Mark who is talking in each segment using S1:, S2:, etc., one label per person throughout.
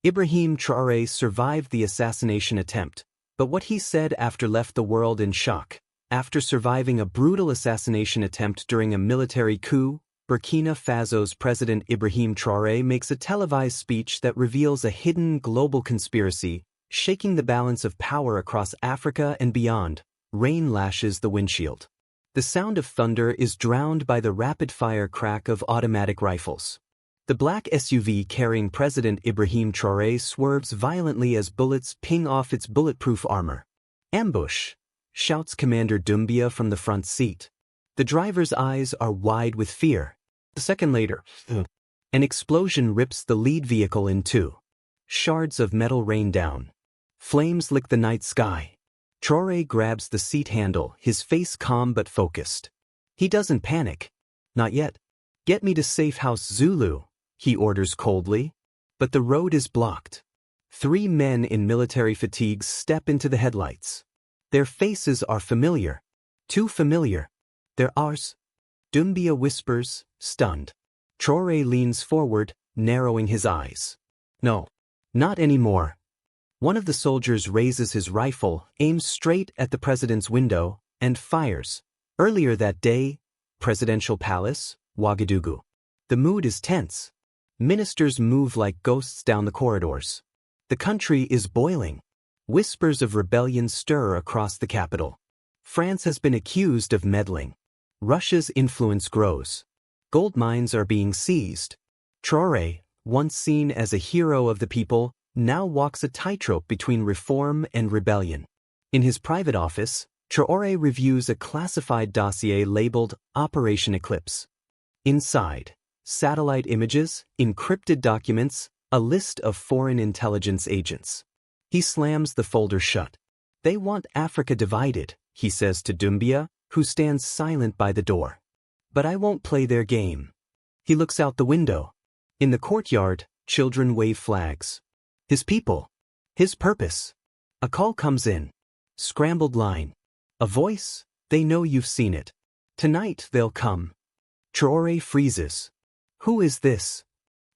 S1: Ibrahim Traoré survived the assassination attempt, but what he said after left the world in shock. After surviving a brutal assassination attempt during a military coup, Burkina Faso's President Ibrahim Traoré makes a televised speech that reveals a hidden global conspiracy, shaking the balance of power across Africa and beyond. Rain lashes the windshield. The sound of thunder is drowned by the rapid-fire crack of automatic rifles. The black SUV carrying President Ibrahim Traoré swerves violently as bullets ping off its bulletproof armor. "Ambush!" shouts Commander Doumbia from the front seat. The driver's eyes are wide with fear. A second later, an explosion rips the lead vehicle in two. Shards of metal rain down. Flames lick the night sky. Traoré grabs the seat handle, his face calm but focused. He doesn't panic. Not yet. "Get me to Safe House Zulu," he orders coldly. But the road is blocked. 3 men in military fatigues step into the headlights. Their faces are familiar. Too familiar. "They're ours," Doumbia whispers, stunned. Traoré leans forward, narrowing his eyes. "No. Not anymore." One of the soldiers raises his rifle, aims straight at the president's window, and fires. Earlier that day, Presidential Palace, Ouagadougou. The mood is tense. Ministers move like ghosts down the corridors. The country is boiling. Whispers of rebellion stir across the capital. France has been accused of meddling. Russia's influence grows. Gold mines are being seized. Traoré, once seen as a hero of the people, now walks a tightrope between reform and rebellion. In his private office, Traoré reviews a classified dossier labeled Operation Eclipse. Inside, satellite images, encrypted documents, a list of foreign intelligence agents. He slams the folder shut. "They want Africa divided," he says to Doumbia, who stands silent by the door. "But I won't play their game." He looks out the window. In the courtyard, children wave flags. His people. His purpose. A call comes in. Scrambled line. A voice. "They know you've seen it. Tonight they'll come." Traoré freezes. Who is this?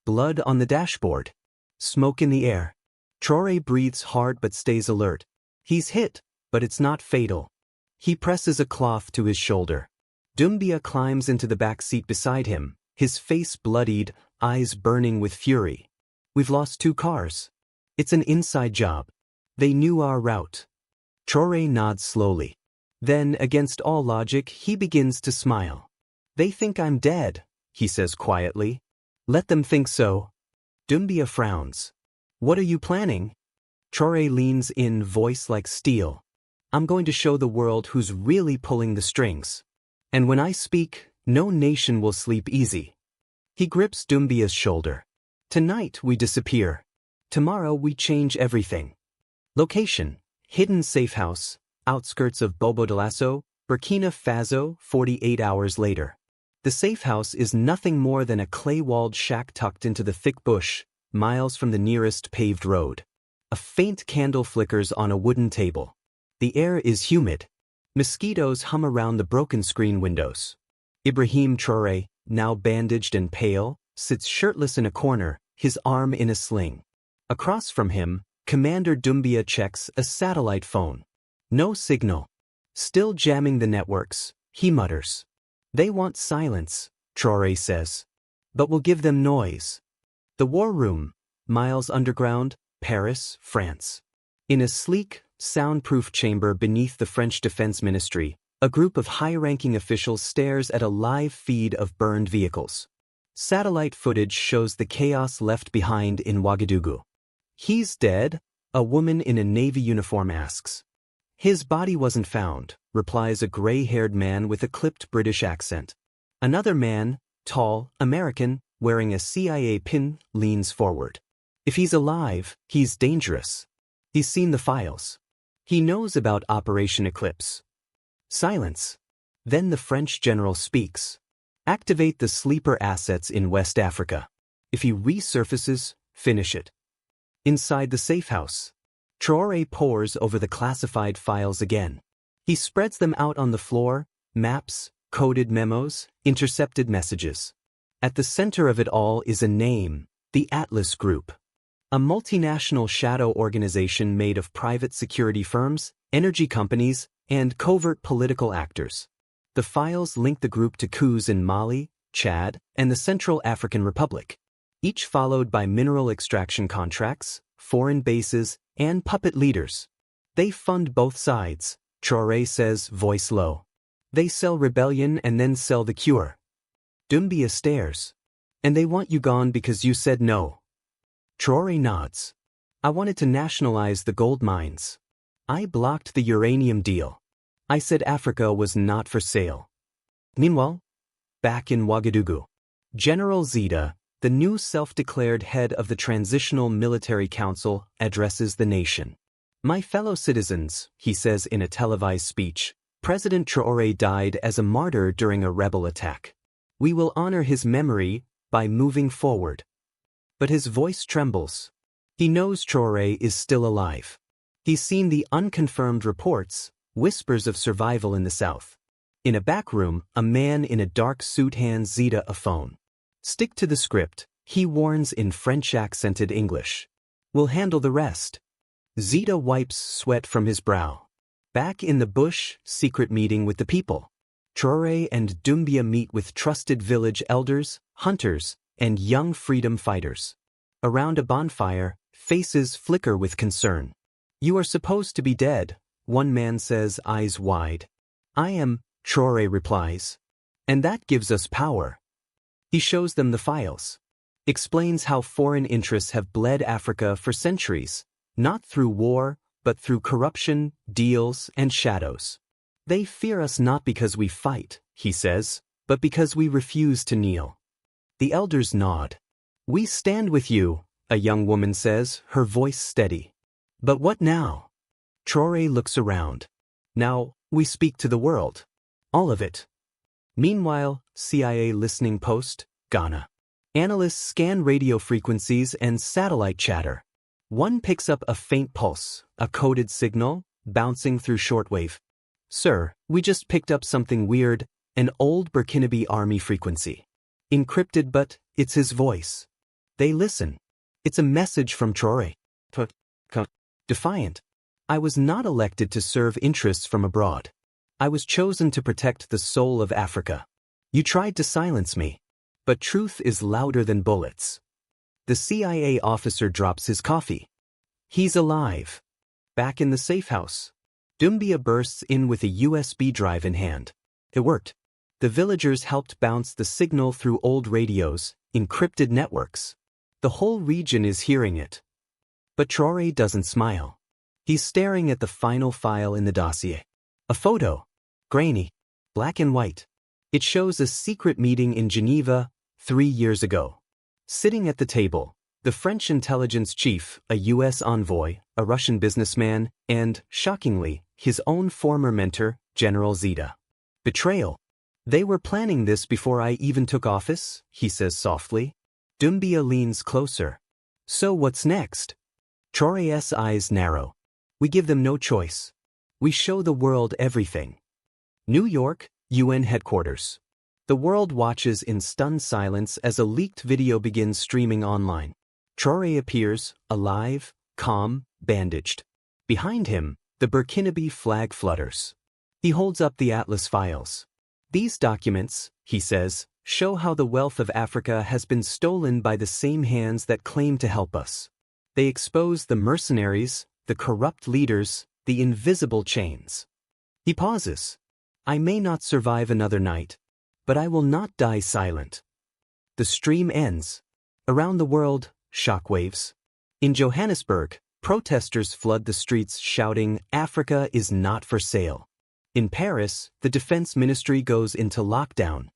S1: Blood on the dashboard. Smoke in the air. Traoré breathes hard but stays alert. He's hit, but it's not fatal. He presses a cloth to his shoulder. Doumbia climbs into the back seat beside him, his face bloodied, eyes burning with fury. "We've lost 2 cars. It's an inside job. They knew our route." Traoré nods slowly. Then, against all logic, he begins to smile. "They think I'm dead," he says quietly. "Let them think so." Doumbia frowns. "What are you planning?" Traoré leans in, voice like steel. "I'm going to show the world who's really pulling the strings. And when I speak, no nation will sleep easy." He grips Doumbia's shoulder. "Tonight we disappear. Tomorrow we change everything." Location: hidden safe house, outskirts of Bobo Dioulasso, Burkina Faso, 48 hours later. The safe house is nothing more than a clay-walled shack tucked into the thick bush, miles from the nearest paved road. A faint candle flickers on a wooden table. The air is humid. Mosquitoes hum around the broken screen windows. Ibrahim Traoré, now bandaged and pale, sits shirtless in a corner, his arm in a sling. Across from him, Commander Doumbia checks a satellite phone. No signal. Still jamming the networks, he mutters. "They want silence," Traoré says. "But we'll give them noise." The war room, miles underground, Paris, France. In a sleek, soundproof chamber beneath the French Defense Ministry, a group of high-ranking officials stares at a live feed of burned vehicles. Satellite footage shows the chaos left behind in Ouagadougou. "He's dead?" a woman in a Navy uniform asks. "His body wasn't found," replies a gray-haired man with a clipped British accent. Another man, tall, American, wearing a CIA pin, leans forward. "If he's alive, he's dangerous. He's seen the files. He knows about Operation Eclipse." Silence. Then the French general speaks. "Activate the sleeper assets in West Africa. If he resurfaces, finish it." Inside the safe house, Traoré pores over the classified files again. He spreads them out on the floor, maps, coded memos, intercepted messages. At the center of it all is a name, the Atlas Group. a multinational shadow organization made of private security firms, energy companies, and covert political actors. The files link the group to coups in Mali, Chad, and the Central African Republic, each followed by mineral extraction contracts, foreign bases, and puppet leaders. They fund both sides, Traore says, voice low. They sell rebellion and then sell the cure. Doumbia stares. And they want you gone because you said no. Traore nods. I wanted to nationalize the gold mines. I blocked the uranium deal. I said Africa was not for sale. Meanwhile, back in Ouagadougou, General Zita, the new self-declared head of the Transitional Military Council, addresses the nation. My fellow citizens, he says in a televised speech, President Traore died as a martyr during a rebel attack. We will honor his memory by moving forward. But his voice trembles. He knows Traore is still alive. He's seen the unconfirmed reports, whispers of survival in the south. In a back room, a man in a dark suit hands Zita a phone. Stick to the script, he warns in French-accented English. We'll handle the rest. Zita wipes sweat from his brow. Back in the bush, secret meeting with the people. Traore and Doumbia meet with trusted village elders, hunters, and young freedom fighters. Around a bonfire, faces flicker with concern. You are supposed to be dead, one man says, eyes wide. I am, Traore replies. And that gives us power. He shows them the files. Explains how foreign interests have bled Africa for centuries, not through war, but through corruption, deals, and shadows. They fear us not because we fight, he says, but because we refuse to kneel. The elders nod. We stand with you, a young woman says, her voice steady. But what now? Traore looks around. Now, we speak to the world. All of it. Meanwhile, CIA listening post, Ghana. Analysts scan radio frequencies and satellite chatter. One picks up a faint pulse, a coded signal, bouncing through shortwave. Sir, we just picked up something weird, an old Burkinabe army frequency. Encrypted, but it's his voice. They listen. It's a message from Traore. Defiant. I was not elected to serve interests from abroad. I was chosen to protect the soul of Africa. You tried to silence me. But truth is louder than bullets. The CIA officer drops his coffee. He's alive. Back in the safe house. Doumbia bursts in with a USB drive in hand. It worked. The villagers helped bounce the signal through old radios, encrypted networks. The whole region is hearing it. But Traore doesn't smile. He's staring at the final file in the dossier. A photo. Grainy. Black and white. It shows a secret meeting in Geneva 3 years ago. Sitting at the table, the French intelligence chief, a U.S. envoy, a Russian businessman, and, shockingly, his own former mentor, General Zita. Betrayal. They were planning this before I even took office, he says softly. Doumbia leans closer. So what's next? Traore's eyes narrow. We give them no choice. We show the world everything. New York, UN headquarters. The world watches in stunned silence as a leaked video begins streaming online. Traore appears, alive, calm, bandaged. Behind him, the Burkinabe flag flutters. He holds up the Atlas files. These documents, he says, show how the wealth of Africa has been stolen by the same hands that claim to help us. They expose the mercenaries, the corrupt leaders, the invisible chains. He pauses. I may not survive another night, but I will not die silent. The stream ends. Around the world, shockwaves. In Johannesburg, protesters flood the streets shouting, Africa is not for sale. In Paris, the defense ministry goes into lockdown.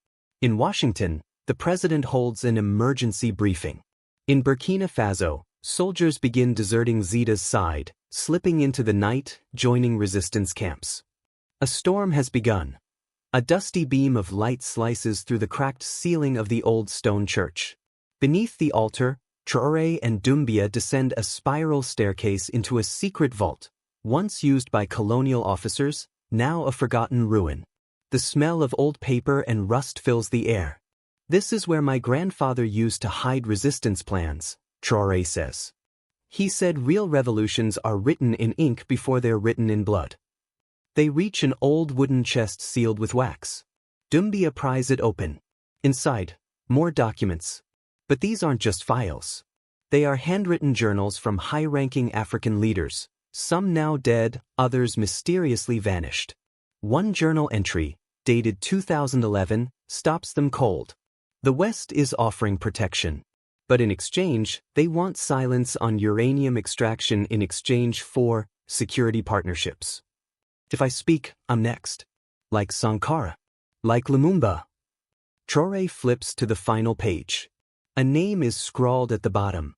S1: In Washington, the president holds an emergency briefing. In Burkina Faso, soldiers begin deserting Zita's side, slipping into the night, joining resistance camps. A storm has begun. A dusty beam of light slices through the cracked ceiling of the old stone church. Beneath the altar, Traore and Doumbia descend a spiral staircase into a secret vault, once used by colonial officers, now a forgotten ruin. The smell of old paper and rust fills the air. This is where my grandfather used to hide resistance plans, Traore says. He said real revolutions are written in ink before they're written in blood. They reach an old wooden chest sealed with wax. Doumbia pries it open. Inside, more documents. But these aren't just files. They are handwritten journals from high-ranking African leaders, some now dead, others mysteriously vanished. One journal entry, dated 2011, stops them cold. The West is offering protection. But in exchange, they want silence on uranium extraction in exchange for security partnerships. If I speak, I'm next. Like Sankara. Like Lumumba. Traore flips to the final page. A name is scrawled at the bottom.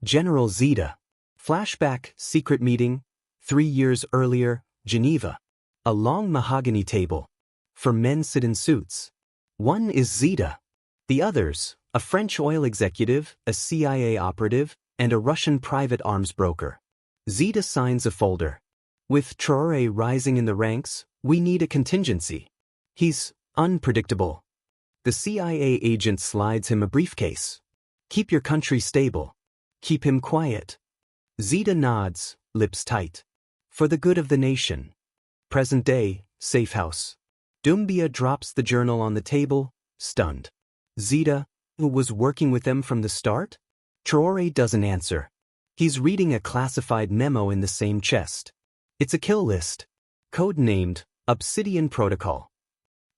S1: General Zita. Flashback, secret meeting, 3 years earlier, Geneva. A long mahogany table. 4 men sit in suits. One is Zita. The others, a French oil executive, a CIA operative, and a Russian private arms broker. Zita signs a folder. With Traore rising in the ranks, we need a contingency. He's unpredictable. The CIA agent slides him a briefcase. Keep your country stable. Keep him quiet. Zita nods, lips tight. For the good of the nation. Present day, safe house. Doumbia drops the journal on the table, stunned. Zita, who was working with them from the start? Traore doesn't answer. He's reading a classified memo in the same chest. It's a kill list. Code-named, Obsidian Protocol.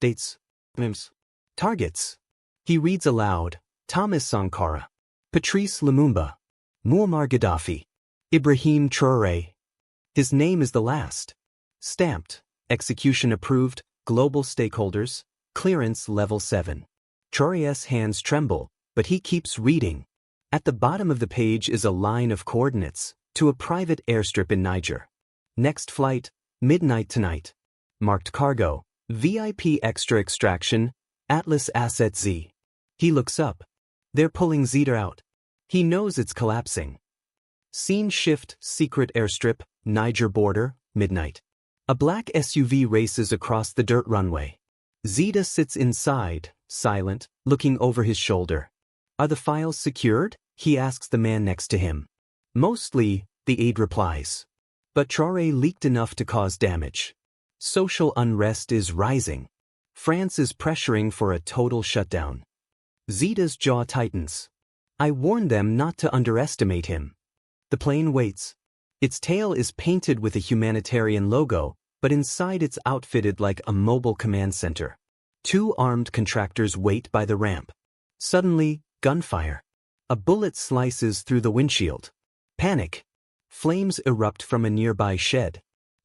S1: Dates. Names. Targets. He reads aloud, Thomas Sankara. Patrice Lumumba. Muammar Gaddafi. Ibrahim Traoré. His name is the last. Stamped. Execution approved. Global stakeholders. Clearance level 7. Traoré's hands tremble, but he keeps reading. At the bottom of the page is a line of coordinates to a private airstrip in Niger. Next flight, midnight tonight. Marked cargo, VIP extra extraction, Atlas Asset Z. He looks up. They're pulling Zeta out. He knows it's collapsing. Scene shift, secret airstrip, Niger border, midnight. A black SUV races across the dirt runway. Zeta sits inside, silent, looking over his shoulder. Are the files secured? He asks the man next to him. Mostly, the aide replies. But Traore leaked enough to cause damage. Social unrest is rising. France is pressuring for a total shutdown. Zeta's jaw tightens. I warned them not to underestimate him. The plane waits. Its tail is painted with a humanitarian logo, but inside it's outfitted like a mobile command center. 2 armed contractors wait by the ramp. Suddenly, gunfire. A bullet slices through the windshield. Panic. Flames erupt from a nearby shed.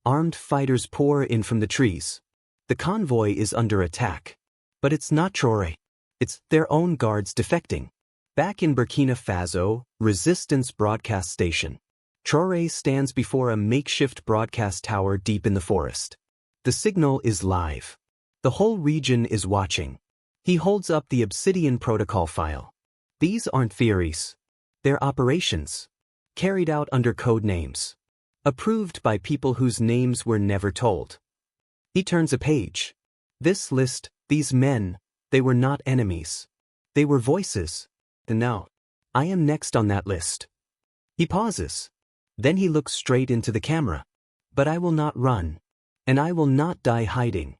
S1: Armed fighters pour in from the trees. The convoy is under attack. But it's not Traore. It's their own guards defecting. Back in Burkina Faso, Resistance Broadcast Station. Traore stands before a makeshift broadcast tower deep in the forest. The signal is live. The whole region is watching. He holds up the Obsidian Protocol file. These aren't theories. They're operations. Carried out under code names. Approved by people whose names were never told. He turns a page. This list, these men, they were not enemies. They were voices. And now, I am next on that list. He pauses. Then he looks straight into the camera. But I will not run. And I will not die hiding.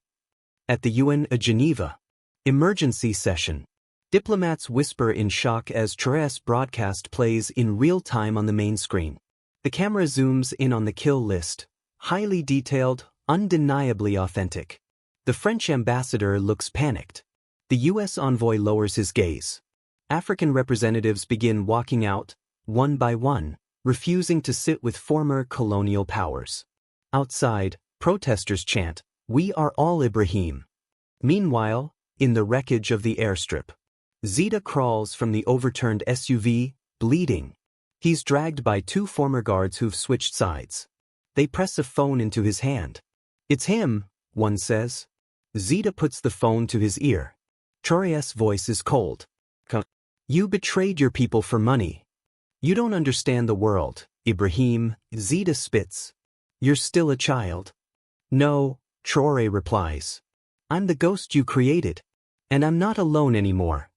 S1: At the UN Geneva. Emergency session. Diplomats whisper in shock as Traoré's broadcast plays in real time on the main screen. The camera zooms in on the kill list. Highly detailed, undeniably authentic. The French ambassador looks panicked. The US envoy lowers his gaze. African representatives begin walking out, one by one, refusing to sit with former colonial powers. Outside, protesters chant, "We are all Ibrahim." Meanwhile, in the wreckage of the airstrip, Zeta crawls from the overturned SUV, bleeding. He's dragged by 2 former guards who've switched sides. They press a phone into his hand. It's him, one says. Zeta puts the phone to his ear. Traoré's voice is cold. You betrayed your people for money. You don't understand the world, Ibrahim, Zeta spits. You're still a child. No, Traoré replies. I'm the ghost you created. And I'm not alone anymore.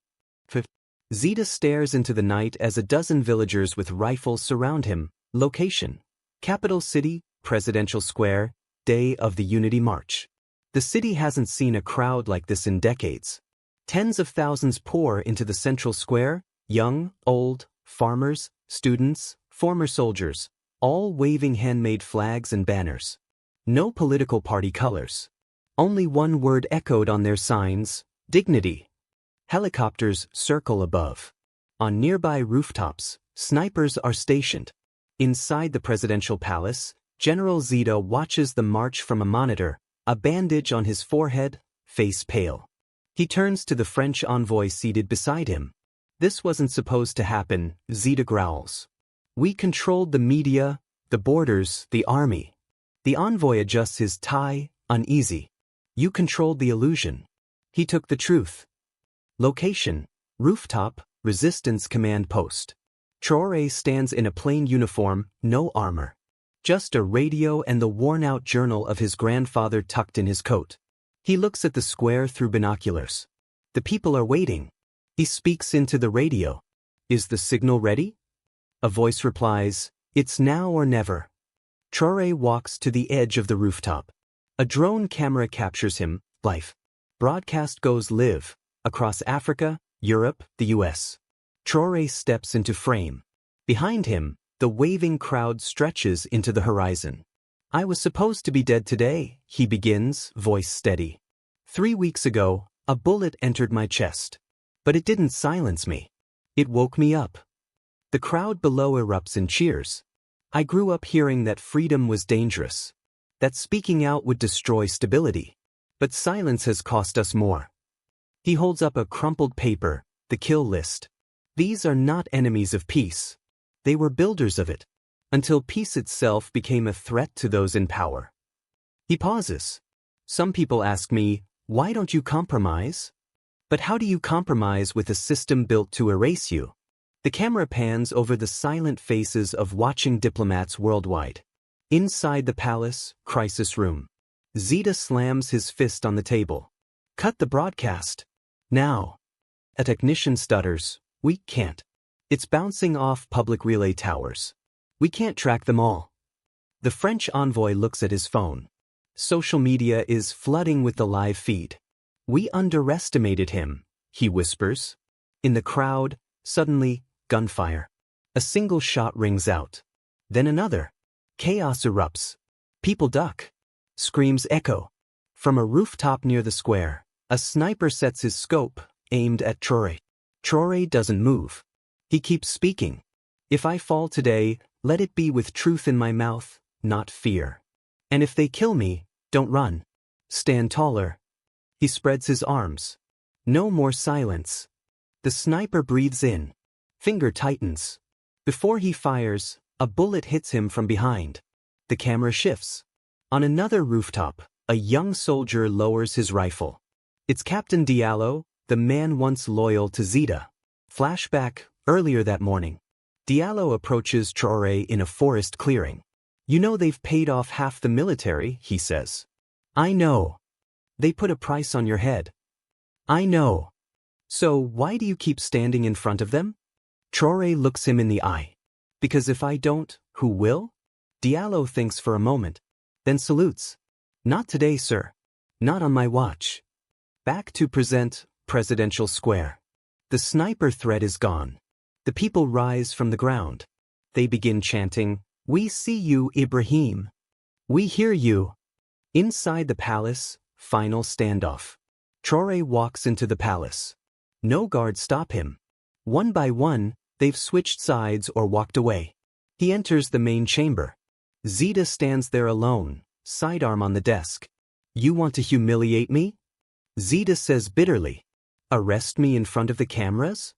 S1: Zeta stares into the night as a dozen villagers with rifles surround him, Location: capital city, Presidential Square, day of the Unity March. The city hasn't seen a crowd like this in decades. Tens of thousands pour into the central square, young, old, farmers, students, former soldiers, all waving handmade flags and banners. No political party colors. Only one word echoed on their signs: dignity. Helicopters circle above. On nearby rooftops, snipers are stationed. Inside the presidential palace, General Zita watches the march from a monitor, a bandage on his forehead, face pale. He turns to the French envoy seated beside him. "This wasn't supposed to happen," Zita growls. "We controlled the media, the borders, the army." The envoy adjusts his tie, uneasy. "You controlled the illusion." He took the truth. Location: rooftop, Resistance Command Post. Traore stands in a plain uniform, no armor. Just a radio and the worn-out journal of his grandfather tucked in his coat. He looks at the square through binoculars. The people are waiting. He speaks into the radio. "Is the signal ready?" A voice replies, "It's now or never." Traore walks to the edge of the rooftop. A drone camera captures him, live. Broadcast goes live, across Africa, Europe, the US. Traore steps into frame. Behind him, the waving crowd stretches into the horizon. "I was supposed to be dead today," he begins, voice steady. "3 weeks ago, a bullet entered my chest. But it didn't silence me. It woke me up." The crowd below erupts in cheers. "I grew up hearing that freedom was dangerous, that speaking out would destroy stability. But silence has cost us more." He holds up a crumpled paper, the kill list. "These are not enemies of peace. They were builders of it, until peace itself became a threat to those in power." He pauses. "Some people ask me, why don't you compromise? But how do you compromise with a system built to erase you?" The camera pans over the silent faces of watching diplomats worldwide. Inside the palace, crisis room. Zita slams his fist on the table. "Cut the broadcast. Now." A technician stutters, "We can't. It's bouncing off public relay towers. We can't track them all." The French envoy looks at his phone. Social media is flooding with the live feed. "We underestimated him," he whispers. In the crowd, suddenly, gunfire. A single shot rings out. Then another. Chaos erupts. People duck. Screams echo. From a rooftop near the square, a sniper sets his scope, aimed at Traore. Traore doesn't move. He keeps speaking. "If I fall today, let it be with truth in my mouth, not fear. And if they kill me, don't run. Stand taller." He spreads his arms. No more silence. The sniper breathes in. Finger tightens. Before he fires, a bullet hits him from behind. The camera shifts. On another rooftop, a young soldier lowers his rifle. It's Captain Diallo, the man once loyal to Zita. Flashback, earlier that morning. Diallo approaches Traore in a forest clearing. "You know they've paid off half the military," he says. "I know. They put a price on your head." "I know. So why do you keep standing in front of them?" Traore looks him in the eye. "Because if I don't, who will?" Diallo thinks for a moment, then salutes. "Not today, sir. Not on my watch." Back to present Presidential Square. The sniper threat is gone. The people rise from the ground. They begin chanting, "We see you, Ibrahim. We hear you." Inside the palace, final standoff. Traore walks into the palace. No guards stop him. One by one, they've switched sides or walked away. He enters the main chamber. Zita stands there alone, sidearm on the desk. "You want to humiliate me?" Zita says bitterly. "Arrest me in front of the cameras?"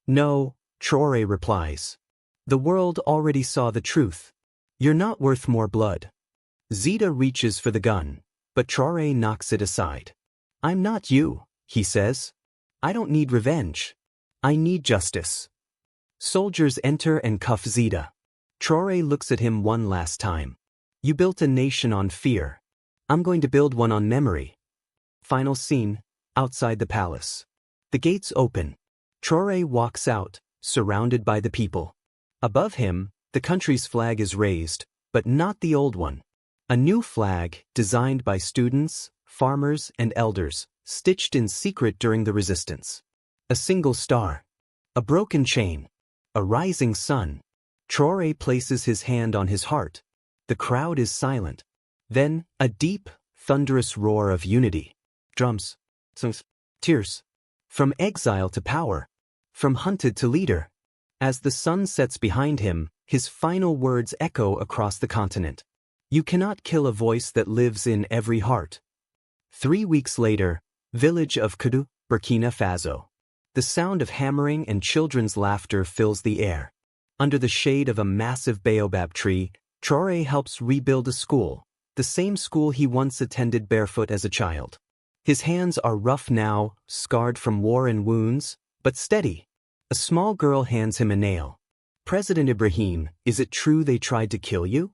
S1: "No," Traore replies. "The world already saw the truth. You're not worth more blood." Zita reaches for the gun, but Traore knocks it aside. "I'm not you," he says. "I don't need revenge. I need justice." Soldiers enter and cuff Zita. Traore looks at him one last time. "You built a nation on fear. I'm going to build one on memory." Final scene, outside the palace. The gates open. Traore walks out, surrounded by the people. Above him, The country's flag is raised, but not the old one. A new flag, designed by students, farmers, and elders, stitched in secret during the resistance. A single star. A broken chain. A rising sun. Traore places his hand on his heart. The crowd is silent. Then, a deep, thunderous roar of unity. Drums. Songs. Tears. From exile to power. From hunted to leader. As the sun sets behind him, his final words echo across the continent. You cannot kill a voice that lives in every heart. 3 weeks later, village of Kudu, Burkina Faso. The sound of hammering and children's laughter fills the air. Under the shade of a massive baobab tree, Traore helps rebuild a school, the same school he once attended barefoot as a child. His hands are rough now, scarred from war and wounds, but steady. A small girl hands him a nail. President Ibrahim, is it true they tried to kill you?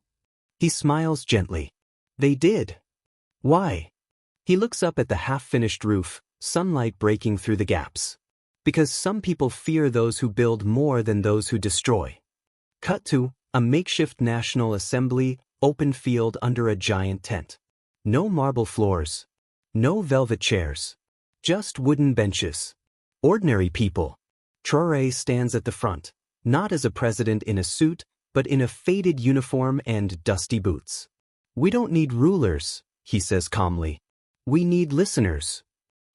S1: He smiles gently. They did. Why? He looks up at the half-finished roof, sunlight breaking through the gaps. Because some people fear those who build more than those who destroy. Cut to a makeshift National Assembly, open field under a giant tent. No marble floors. No velvet chairs. Just wooden benches. Ordinary people. Traore stands at the front, not as a president in a suit, but in a faded uniform and dusty boots. We don't need rulers, he says calmly. We need listeners.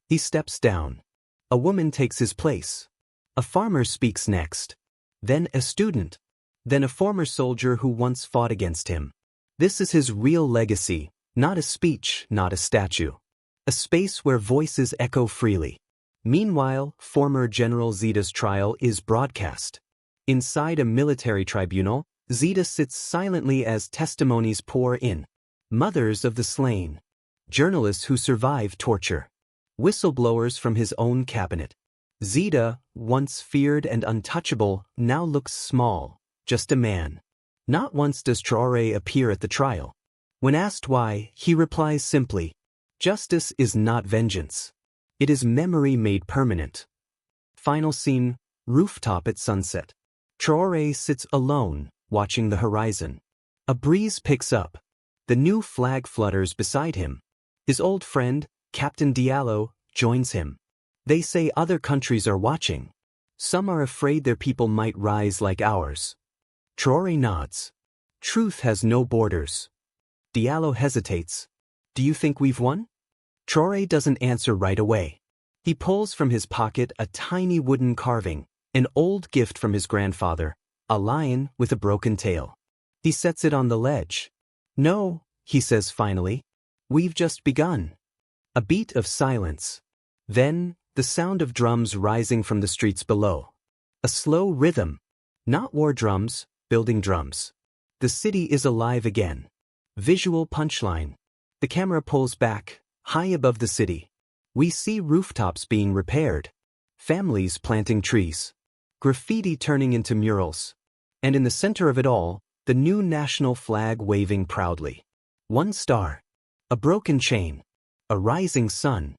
S1: He steps down. A woman takes his place. A farmer speaks next. Then a student. Then a former soldier who once fought against him. This is his real legacy, not a speech, not a statue. A space where voices echo freely. Meanwhile, former General Zida's trial is broadcast. Inside a military tribunal, Zida sits silently as testimonies pour in. Mothers of the slain. Journalists who survived torture. Whistleblowers from his own cabinet. Zida, once feared and untouchable, now looks small, just a man. Not once does Traore appear at the trial. When asked why, he replies simply, "Justice is not vengeance. It is memory made permanent." Final scene, rooftop at sunset. Traore sits alone, watching the horizon. A breeze picks up. The new flag flutters beside him. His old friend, Captain Diallo, joins him. They say other countries are watching. Some are afraid their people might rise like ours. Traore nods. Truth has no borders. Diallo hesitates. Do you think we've won? Traore doesn't answer right away. He pulls from his pocket a tiny wooden carving, an old gift from his grandfather, a lion with a broken tail. He sets it on the ledge. No, he says finally. We've just begun. A beat of silence. Then, the sound of drums rising from the streets below. A slow rhythm. Not war drums, building drums. The city is alive again. Visual punchline. The camera pulls back, high above the city. We see rooftops being repaired. Families planting trees. Graffiti turning into murals. And in the center of it all, the new national flag waving proudly. One star. A broken chain. A rising sun.